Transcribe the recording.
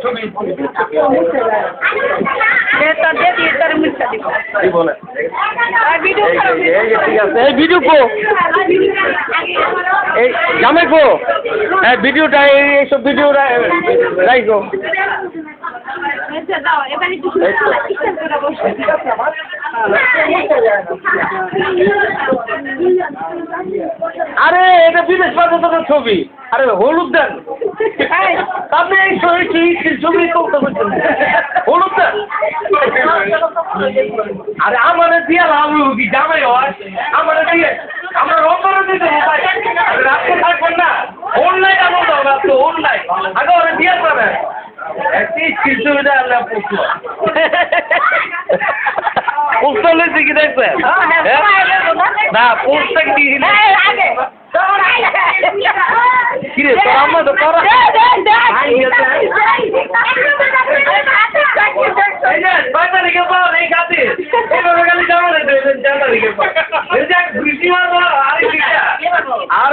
ছবি বলে ঠিক আছে এই ভিডিও কো এই জামাই কো হ্যাঁ ভিডিওটা এইসব ভিডিও রাইকো আরে এটা বিদেশ পাঠানোর ছবি আরে হলুদ দেন আপনি এই ছবি তুলতে বলছেন হলুদ দেন আরে আমার দিয়ে লাভ কি জামাই হয় আমার দিয়ে আমরা রঙের দিতে রাস্তা থাকবেন না অনলাইন এমন দরকার তো অনলাইন আগে ওরা দিয়ে পাবে একটি সুবিধা আল্লাহ পুষ্প পুষ্প লইছে কি দেখছেন না পুষ্প কি কিরে তোর আম্মা তো তোরা এই খাতে এইভাবে খালি জামা দিতে জামা দিকে বৃষ্টি মারবো আর